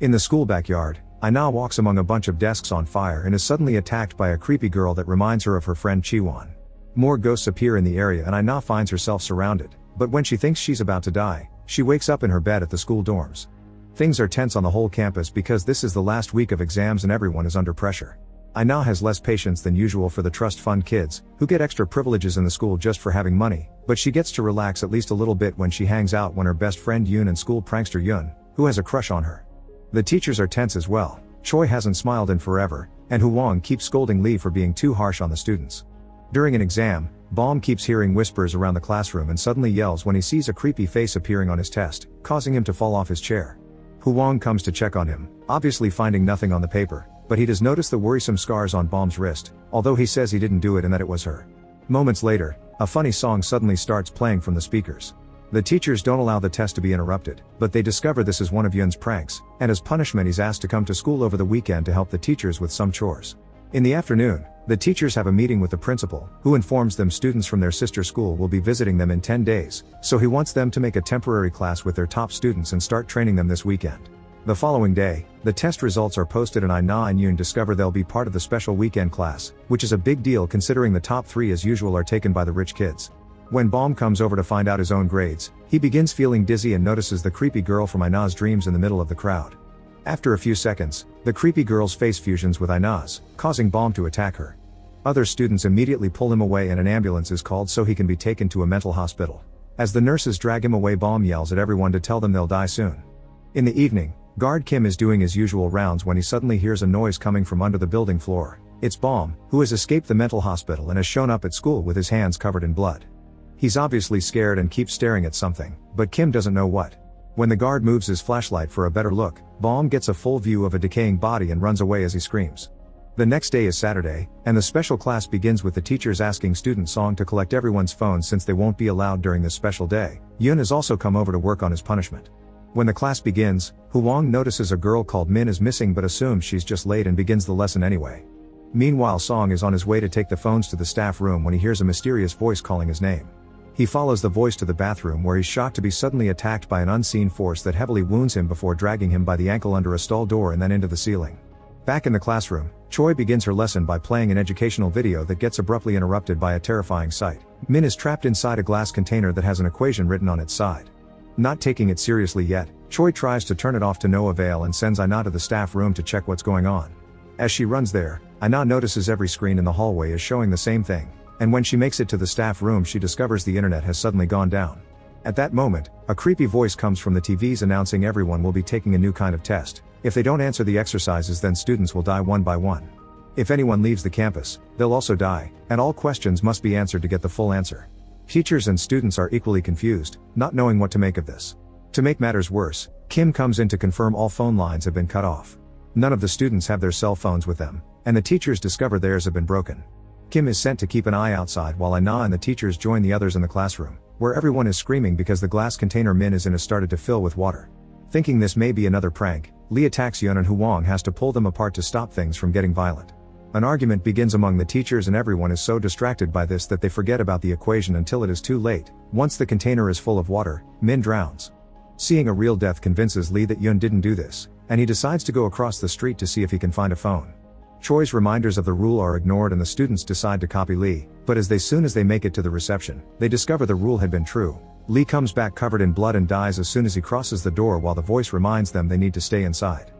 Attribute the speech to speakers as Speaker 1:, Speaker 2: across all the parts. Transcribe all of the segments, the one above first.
Speaker 1: In the school backyard, Aina walks among a bunch of desks on fire and is suddenly attacked by a creepy girl that reminds her of her friend Chiwon. More ghosts appear in the area and Aina finds herself surrounded, but when she thinks she's about to die, she wakes up in her bed at the school dorms. Things are tense on the whole campus because this is the last week of exams and everyone is under pressure. Aina has less patience than usual for the trust fund kids, who get extra privileges in the school just for having money, but she gets to relax at least a little bit when she hangs out when her best friend Yoon and school prankster Yoon, who has a crush on her. The teachers are tense as well. Choi hasn't smiled in forever, and Huang keeps scolding Lee for being too harsh on the students. During an exam, Baum keeps hearing whispers around the classroom and suddenly yells when he sees a creepy face appearing on his test, causing him to fall off his chair. Huang comes to check on him, obviously finding nothing on the paper, but he does notice the worrisome scars on Baum's wrist, although he says he didn't do it and that it was her. Moments later, a funny song suddenly starts playing from the speakers. The teachers don't allow the test to be interrupted, but they discover this is one of Yun's pranks, and as punishment he's asked to come to school over the weekend to help the teachers with some chores. In the afternoon, the teachers have a meeting with the principal, who informs them students from their sister school will be visiting them in 10 days, so he wants them to make a temporary class with their top students and start training them this weekend. The following day, the test results are posted and Aina and Yoon discover they'll be part of the special weekend class, which is a big deal considering the top 3 as usual are taken by the rich kids. When Baum comes over to find out his own grades, he begins feeling dizzy and notices the creepy girl from Aina's dreams in the middle of the crowd. After a few seconds, the creepy girl's face fusions with Aina's, causing Baum to attack her. Other students immediately pull him away and an ambulance is called so he can be taken to a mental hospital. As the nurses drag him away, Baum yells at everyone to tell them they'll die soon. In the evening, guard Kim is doing his usual rounds when he suddenly hears a noise coming from under the building floor. It's Baum, who has escaped the mental hospital and has shown up at school with his hands covered in blood. He's obviously scared and keeps staring at something, but Kim doesn't know what. When the guard moves his flashlight for a better look, Baum gets a full view of a decaying body and runs away as he screams. The next day is Saturday, and the special class begins with the teachers asking student Song to collect everyone's phones since they won't be allowed during this special day. Yoon has also come over to work on his punishment. When the class begins, Huang notices a girl called Min is missing but assumes she's just late and begins the lesson anyway. Meanwhile, Song is on his way to take the phones to the staff room when he hears a mysterious voice calling his name. He follows the voice to the bathroom where he's shocked to be suddenly attacked by an unseen force that heavily wounds him before dragging him by the ankle under a stall door and then into the ceiling. Back in the classroom, Choi begins her lesson by playing an educational video that gets abruptly interrupted by a terrifying sight. Min is trapped inside a glass container that has an equation written on its side. Not taking it seriously yet, Choi tries to turn it off to no avail and sends Aina to the staff room to check what's going on. As she runs there, Aina notices every screen in the hallway is showing the same thing. And when she makes it to the staff room, she discovers the internet has suddenly gone down. At that moment, a creepy voice comes from the TVs announcing everyone will be taking a new kind of test. If they don't answer the exercises, then students will die one by one. If anyone leaves the campus, they'll also die, and all questions must be answered to get the full answer. Teachers and students are equally confused, not knowing what to make of this. To make matters worse, Kim comes in to confirm all phone lines have been cut off. None of the students have their cell phones with them, and the teachers discover theirs have been broken. Kim is sent to keep an eye outside while Aina and the teachers join the others in the classroom, where everyone is screaming because the glass container Min is in has started to fill with water. Thinking this may be another prank, Lee attacks Yoon and Huang has to pull them apart to stop things from getting violent. An argument begins among the teachers and everyone is so distracted by this that they forget about the equation until it is too late. Once the container is full of water, Min drowns. Seeing a real death convinces Lee that Yoon didn't do this, and he decides to go across the street to see if he can find a phone. Choi's reminders of the rule are ignored and the students decide to copy Lee, but as soon as they make it to the reception, they discover the rule had been true. Lee comes back covered in blood and dies as soon as he crosses the door while the voice reminds them they need to stay inside.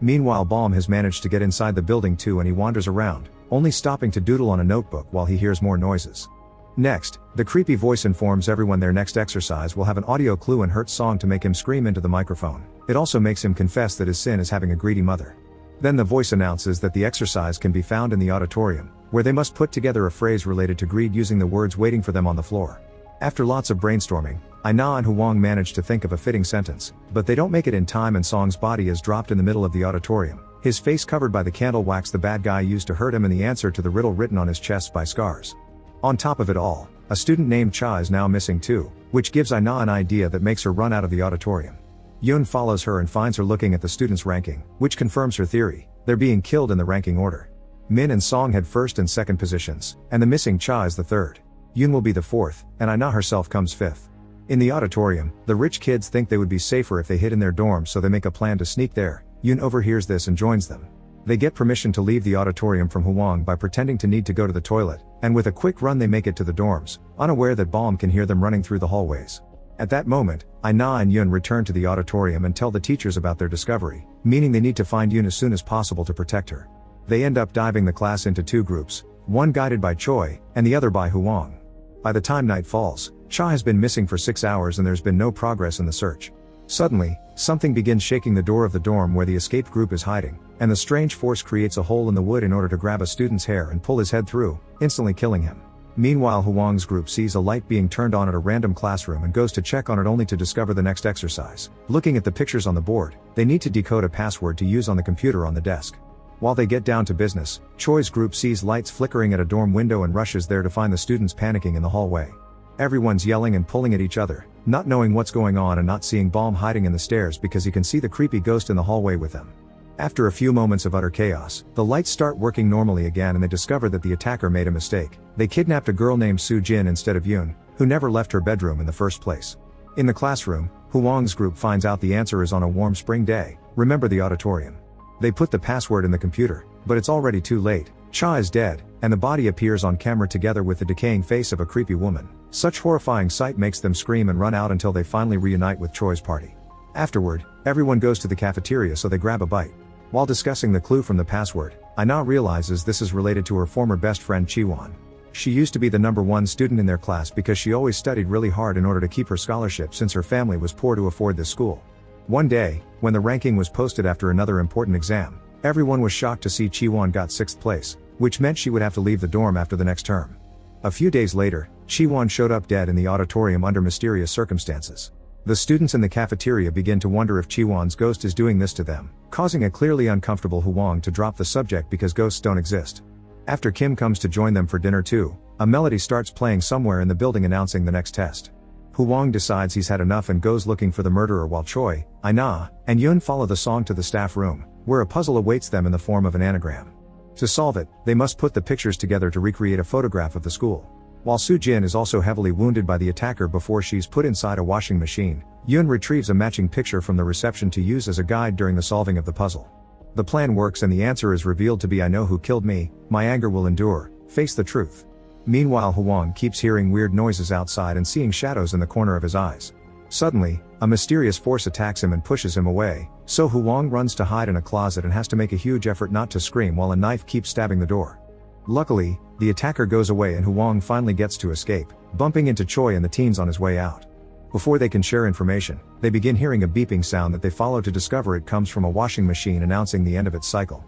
Speaker 1: Meanwhile, Baum has managed to get inside the building too and he wanders around, only stopping to doodle on a notebook while he hears more noises. Next, the creepy voice informs everyone their next exercise will have an audio clue and hurt Song to make him scream into the microphone. It also makes him confess that his sin is having a greedy mother. Then the voice announces that the exercise can be found in the auditorium, where they must put together a phrase related to greed using the words waiting for them on the floor. After lots of brainstorming, Aina and Huang manage to think of a fitting sentence, but they don't make it in time and Song's body is dropped in the middle of the auditorium, his face covered by the candle wax the bad guy used to hurt him and the answer to the riddle written on his chest by scars. On top of it all, a student named Cha is now missing too, which gives Aina an idea that makes her run out of the auditorium. Yoon follows her and finds her looking at the students' ranking, which confirms her theory. They're being killed in the ranking order. Min and Song had first and second positions, and the missing Cha is the third. Yoon will be the fourth, and Aina herself comes fifth. In the auditorium, the rich kids think they would be safer if they hid in their dorms, so they make a plan to sneak there. Yoon overhears this and joins them. They get permission to leave the auditorium from Hwang by pretending to need to go to the toilet, and with a quick run they make it to the dorms, unaware that Balm can hear them running through the hallways. At that moment, Aina and Yoon return to the auditorium and tell the teachers about their discovery, meaning they need to find Yoon as soon as possible to protect her. They end up diving the class into two groups, one guided by Choi, and the other by Hwang. By the time night falls, Cha has been missing for 6 hours and there's been no progress in the search. Suddenly, something begins shaking the door of the dorm where the escaped group is hiding, and the strange force creates a hole in the wood in order to grab a student's hair and pull his head through, instantly killing him. Meanwhile, Hwang's group sees a light being turned on at a random classroom and goes to check on it only to discover the next exercise. Looking at the pictures on the board, they need to decode a password to use on the computer on the desk. While they get down to business, Choi's group sees lights flickering at a dorm window and rushes there to find the students panicking in the hallway. Everyone's yelling and pulling at each other, not knowing what's going on and not seeing Balm hiding in the stairs because he can see the creepy ghost in the hallway with them. After a few moments of utter chaos, the lights start working normally again and they discover that the attacker made a mistake. They kidnapped a girl named Soo Jin instead of Yoon, who never left her bedroom in the first place. In the classroom, Hwang's group finds out the answer is on a warm spring day. Remember the auditorium. They put the password in the computer, but it's already too late. Cha is dead, and the body appears on camera together with the decaying face of a creepy woman. Such horrifying sight makes them scream and run out until they finally reunite with Choi's party. Afterward, everyone goes to the cafeteria so they grab a bite. While discussing the clue from the password, Aina realizes this is related to her former best friend Chiwon. She used to be the #1 student in their class because she always studied really hard in order to keep her scholarship since her family was poor to afford this school. One day, when the ranking was posted after another important exam, everyone was shocked to see Chiwon got 6th place, which meant she would have to leave the dorm after the next term. A few days later, Chiwon showed up dead in the auditorium under mysterious circumstances. The students in the cafeteria begin to wonder if Chiwon's ghost is doing this to them, causing a clearly uncomfortable Hwang to drop the subject because ghosts don't exist. After Kim comes to join them for dinner too, a melody starts playing somewhere in the building announcing the next test. Hwang decides he's had enough and goes looking for the murderer while Choi, Aina, and Yoon follow the song to the staff room, where a puzzle awaits them in the form of an anagram. To solve it, they must put the pictures together to recreate a photograph of the school. While Soo Jin is also heavily wounded by the attacker before she's put inside a washing machine, Yoon retrieves a matching picture from the reception to use as a guide during the solving of the puzzle. The plan works and the answer is revealed to be "I know who killed me, my anger will endure, face the truth." Meanwhile, Hwang keeps hearing weird noises outside and seeing shadows in the corner of his eyes. Suddenly, a mysterious force attacks him and pushes him away, so Hwang runs to hide in a closet and has to make a huge effort not to scream while a knife keeps stabbing the door. Luckily, the attacker goes away and Hwang finally gets to escape, bumping into Choi and the teens on his way out. Before they can share information, they begin hearing a beeping sound that they follow to discover it comes from a washing machine announcing the end of its cycle.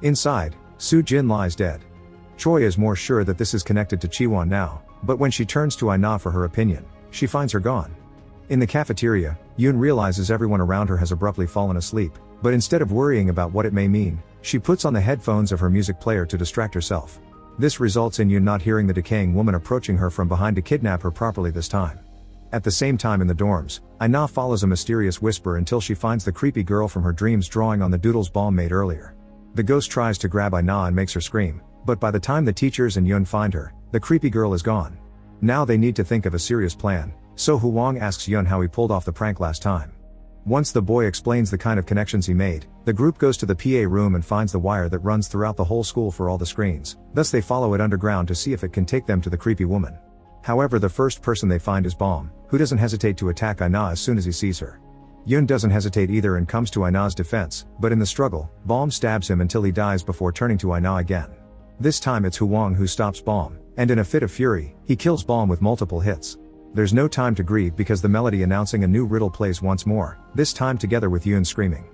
Speaker 1: Inside, Soo Jin lies dead. Choi is more sure that this is connected to Chiwon now, but when she turns to Aina for her opinion, she finds her gone. In the cafeteria, Yoon realizes everyone around her has abruptly fallen asleep, but instead of worrying about what it may mean, she puts on the headphones of her music player to distract herself. This results in Yoon not hearing the decaying woman approaching her from behind to kidnap her properly this time. At the same time in the dorms, Aina follows a mysterious whisper until she finds the creepy girl from her dreams drawing on the doodles Balm made earlier. The ghost tries to grab Aina and makes her scream, but by the time the teachers and Yoon find her, the creepy girl is gone. Now they need to think of a serious plan, so Hwang asks Yoon how he pulled off the prank last time. Once the boy explains the kind of connections he made, the group goes to the PA room and finds the wire that runs throughout the whole school for all the screens, thus they follow it underground to see if it can take them to the creepy woman. However, the first person they find is Balm, who doesn't hesitate to attack Aina as soon as he sees her. Yoon doesn't hesitate either and comes to Aina's defense, but in the struggle, Balm stabs him until he dies before turning to Aina again. This time it's Hwang who stops Balm, and in a fit of fury, he kills Balm with multiple hits. There's no time to grieve because the melody announcing a new riddle plays once more, this time together with Yoon screaming.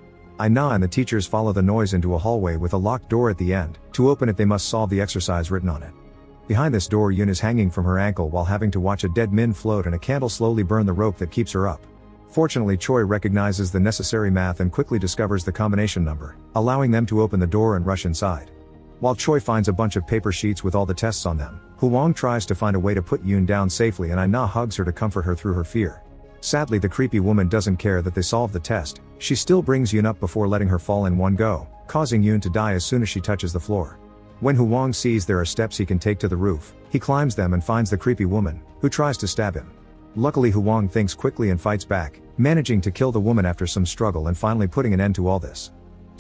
Speaker 1: Aina and the teachers follow the noise into a hallway with a locked door at the end. To open it they must solve the exercise written on it. Behind this door Yoon is hanging from her ankle while having to watch a dead Min float and a candle slowly burn the rope that keeps her up. Fortunately, Choi recognizes the necessary math and quickly discovers the combination number, allowing them to open the door and rush inside. While Choi finds a bunch of paper sheets with all the tests on them, Hwang tries to find a way to put Yoon down safely and Aina hugs her to comfort her through her fear. Sadly, the creepy woman doesn't care that they solved the test. She still brings Yoon up before letting her fall in one go, causing Yoon to die as soon as she touches the floor. When Hwang sees there are steps he can take to the roof, he climbs them and finds the creepy woman, who tries to stab him. Luckily, Hwang thinks quickly and fights back, managing to kill the woman after some struggle and finally putting an end to all this.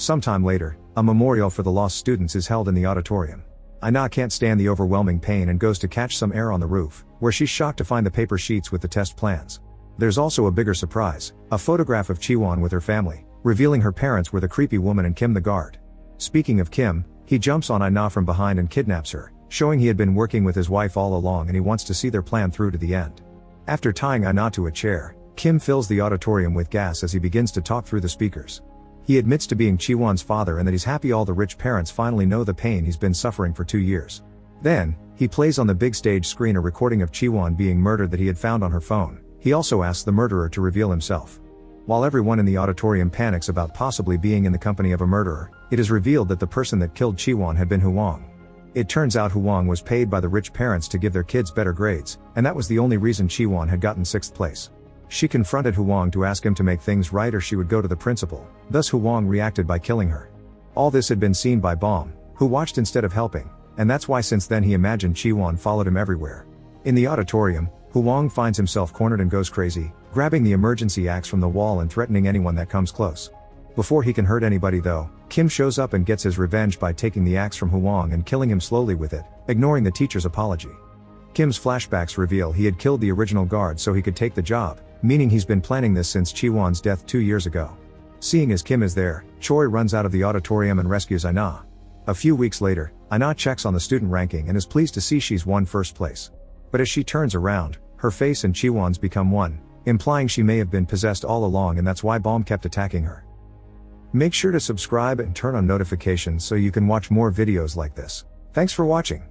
Speaker 1: Sometime later, a memorial for the lost students is held in the auditorium. Aina can't stand the overwhelming pain and goes to catch some air on the roof, where she's shocked to find the paper sheets with the test plans. There's also a bigger surprise, a photograph of Chiwon with her family, revealing her parents were the creepy woman and Kim the guard. Speaking of Kim, he jumps on Aina from behind and kidnaps her, showing he had been working with his wife all along and he wants to see their plan through to the end. After tying Aina to a chair, Kim fills the auditorium with gas as he begins to talk through the speakers. He admits to being Chiwon's father and that he's happy all the rich parents finally know the pain he's been suffering for 2 years. Then, he plays on the big stage screen a recording of Chiwon being murdered that he had found on her phone. He also asks the murderer to reveal himself. While everyone in the auditorium panics about possibly being in the company of a murderer, it is revealed that the person that killed Chiwon had been Huang. It turns out Huang was paid by the rich parents to give their kids better grades, and that was the only reason Chiwon had gotten 6th place. She confronted Huang to ask him to make things right or she would go to the principal, thus Huang reacted by killing her. All this had been seen by Baum, who watched instead of helping, and that's why since then he imagined Chiwon followed him everywhere. In the auditorium, Huang finds himself cornered and goes crazy, grabbing the emergency axe from the wall and threatening anyone that comes close. Before he can hurt anybody though, Kim shows up and gets his revenge by taking the axe from Huang and killing him slowly with it, ignoring the teacher's apology. Kim's flashbacks reveal he had killed the original guard so he could take the job, meaning he's been planning this since Chiwon's death 2 years ago. Seeing as Kim is there, Choi runs out of the auditorium and rescues Aina. A few weeks later, Aina checks on the student ranking and is pleased to see she's won 1st place. But as she turns around, her face and Chiwon's become one, implying she may have been possessed all along and that's why Baum kept attacking her. Make sure to subscribe and turn on notifications so you can watch more videos like this. Thanks for watching.